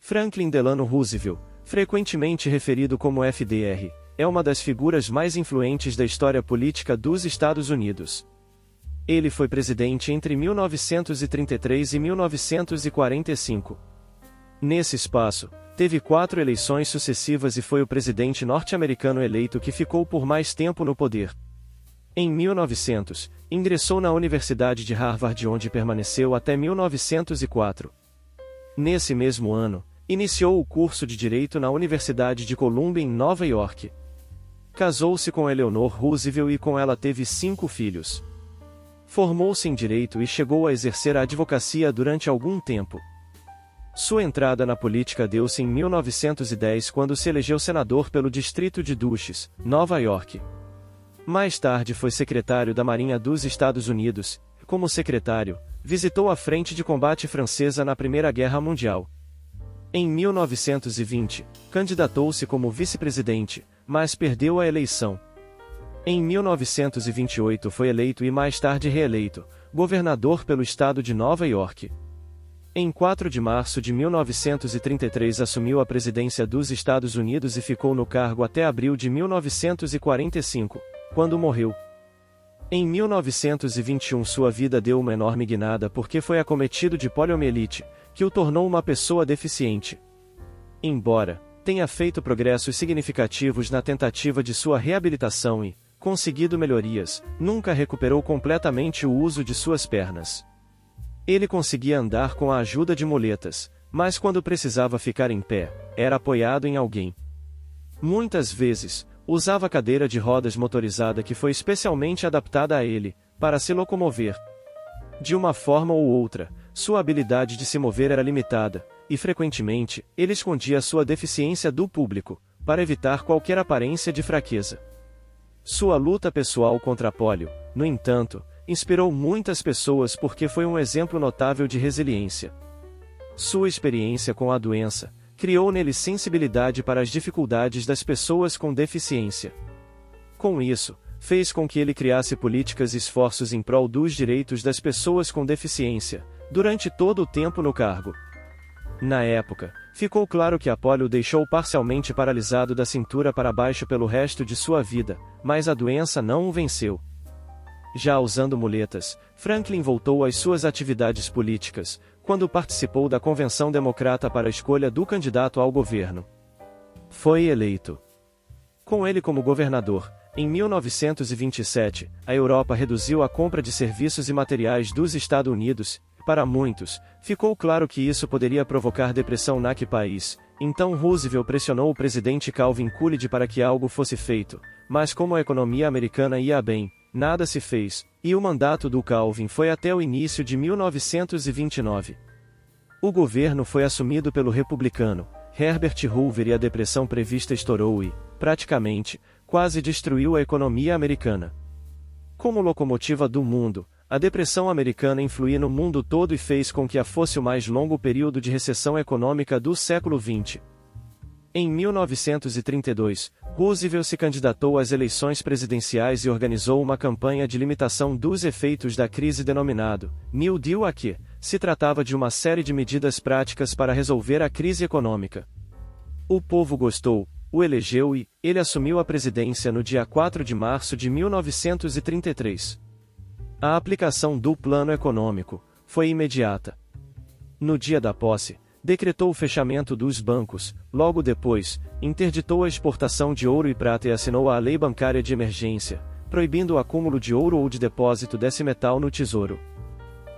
Franklin Delano Roosevelt, frequentemente referido como FDR, é uma das figuras mais influentes da história política dos Estados Unidos. Ele foi presidente entre 1933 e 1945. Nesse espaço, teve 4 eleições sucessivas e foi o presidente norte-americano eleito que ficou por mais tempo no poder. Em 1900, ingressou na Universidade de Harvard, onde permaneceu até 1904. Nesse mesmo ano, iniciou o curso de Direito na Universidade de Columbia, em Nova York. Casou-se com Eleanor Roosevelt e com ela teve 5 filhos. Formou-se em Direito e chegou a exercer a advocacia durante algum tempo. Sua entrada na política deu-se em 1910, quando se elegeu senador pelo distrito de Dulles, Nova York. Mais tarde foi secretário da Marinha dos Estados Unidos. Como secretário, visitou a frente de combate francesa na Primeira Guerra Mundial. Em 1920, candidatou-se como vice-presidente, mas perdeu a eleição. Em 1928 foi eleito e mais tarde reeleito, governador pelo estado de Nova York. Em 4 de março de 1933 assumiu a presidência dos Estados Unidos e ficou no cargo até abril de 1945, quando morreu. Em 1921 sua vida deu uma enorme guinada porque foi acometido de poliomielite, que o tornou uma pessoa deficiente. Embora tenha feito progressos significativos na tentativa de sua reabilitação e conseguido melhorias, nunca recuperou completamente o uso de suas pernas. Ele conseguia andar com a ajuda de muletas, mas quando precisava ficar em pé, era apoiado em alguém. Muitas vezes, usava cadeira de rodas motorizada que foi especialmente adaptada a ele, para se locomover. De uma forma ou outra, sua habilidade de se mover era limitada, e frequentemente, ele escondia sua deficiência do público, para evitar qualquer aparência de fraqueza. Sua luta pessoal contra a polio, no entanto, inspirou muitas pessoas porque foi um exemplo notável de resiliência. Sua experiência com a doença criou nele sensibilidade para as dificuldades das pessoas com deficiência. Com isso, fez com que ele criasse políticas e esforços em prol dos direitos das pessoas com deficiência, durante todo o tempo no cargo. Na época, ficou claro que a polio o deixou parcialmente paralisado da cintura para baixo pelo resto de sua vida, mas a doença não o venceu. Já usando muletas, Franklin voltou às suas atividades políticas, quando participou da Convenção Democrata para a escolha do candidato ao governo. Foi eleito. Com ele como governador, em 1927, a Europa reduziu a compra de serviços e materiais dos Estados Unidos. Para muitos, ficou claro que isso poderia provocar depressão naquele país, então Roosevelt pressionou o presidente Calvin Coolidge para que algo fosse feito, mas como a economia americana ia bem, nada se fez, e o mandato do Calvin foi até o início de 1929. O governo foi assumido pelo republicano Herbert Hoover e a depressão prevista estourou e, praticamente, quase destruiu a economia americana. Como locomotiva do mundo, a depressão americana influía no mundo todo e fez com que fosse o mais longo período de recessão econômica do século XX. Em 1932, Roosevelt se candidatou às eleições presidenciais e organizou uma campanha de limitação dos efeitos da crise denominado New Deal. Aqui, se tratava de uma série de medidas práticas para resolver a crise econômica. O povo gostou, o elegeu e ele assumiu a presidência no dia 4 de março de 1933. A aplicação do plano econômico foi imediata. No dia da posse, decretou o fechamento dos bancos, logo depois, interditou a exportação de ouro e prata e assinou a Lei Bancária de Emergência, proibindo o acúmulo de ouro ou de depósito desse metal no Tesouro.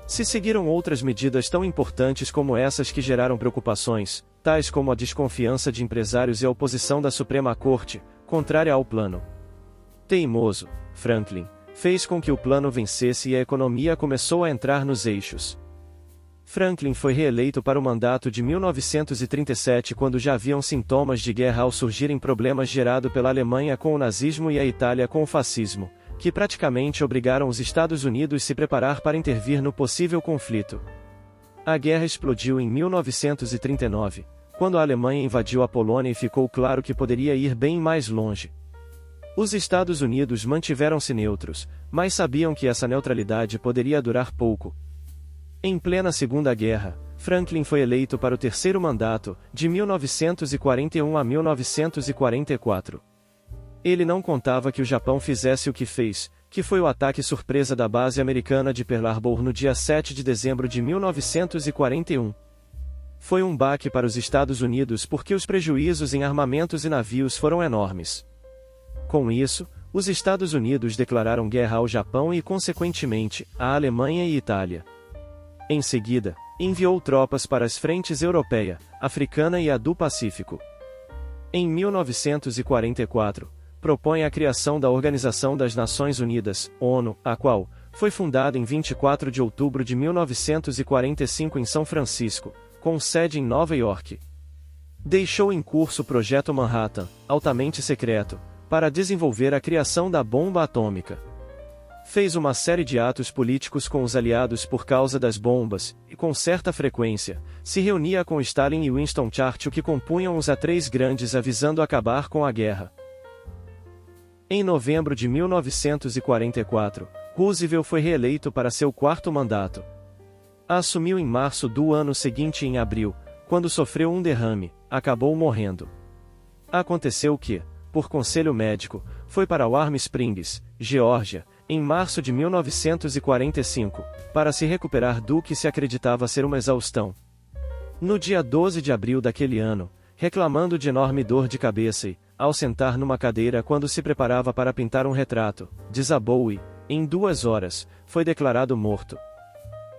Se seguiram outras medidas tão importantes como essas que geraram preocupações, tais como a desconfiança de empresários e a oposição da Suprema Corte, contrária ao plano. Teimoso, Franklin fez com que o plano vencesse e a economia começou a entrar nos eixos. Franklin foi reeleito para o mandato de 1937 quando já haviam sintomas de guerra ao surgirem problemas gerados pela Alemanha com o nazismo e a Itália com o fascismo, que praticamente obrigaram os Estados Unidos a se preparar para intervir no possível conflito. A guerra explodiu em 1939, quando a Alemanha invadiu a Polônia e ficou claro que poderia ir bem mais longe. Os Estados Unidos mantiveram-se neutros, mas sabiam que essa neutralidade poderia durar pouco. Em plena Segunda Guerra, Franklin foi eleito para o terceiro mandato, de 1941 a 1944. Ele não contava que o Japão fizesse o que fez, que foi o ataque surpresa da base americana de Pearl Harbor no dia 7 de dezembro de 1941. Foi um baque para os Estados Unidos porque os prejuízos em armamentos e navios foram enormes. Com isso, os Estados Unidos declararam guerra ao Japão e, consequentemente, à Alemanha e Itália. Em seguida, enviou tropas para as frentes europeia, africana e a do Pacífico. Em 1944, propõe a criação da Organização das Nações Unidas, ONU, a qual foi fundada em 24 de outubro de 1945 em São Francisco, com sede em Nova York. Deixou em curso o Projeto Manhattan, altamente secreto, para desenvolver a criação da bomba atômica. Fez uma série de atos políticos com os aliados por causa das bombas, e com certa frequência, se reunia com Stalin e Winston Churchill, que compunham os A3 grandes avisando acabar com a guerra. Em novembro de 1944, Roosevelt foi reeleito para seu quarto mandato. Assumiu em março do ano seguinte e em abril, quando sofreu um derrame, acabou morrendo. Aconteceu que, por conselho médico, foi para Warm Springs, Geórgia, em março de 1945, para se recuperar do que se acreditava ser uma exaustão. No dia 12 de abril daquele ano, reclamando de enorme dor de cabeça e, ao sentar numa cadeira quando se preparava para pintar um retrato, desabou e, em 2 horas, foi declarado morto.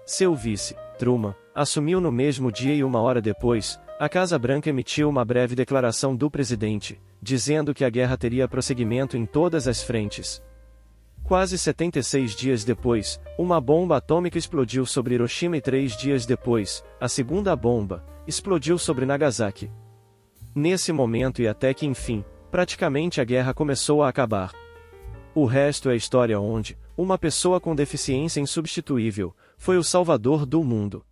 Seu vice, Truman, assumiu no mesmo dia e 1 hora depois, a Casa Branca emitiu uma breve declaração do presidente, dizendo que a guerra teria prosseguimento em todas as frentes. Quase 76 dias depois, uma bomba atômica explodiu sobre Hiroshima e 3 dias depois, a segunda bomba, explodiu sobre Nagasaki. Nesse momento e até que enfim, praticamente a guerra começou a acabar. O resto é história onde, uma pessoa com deficiência insubstituível, foi o salvador do mundo.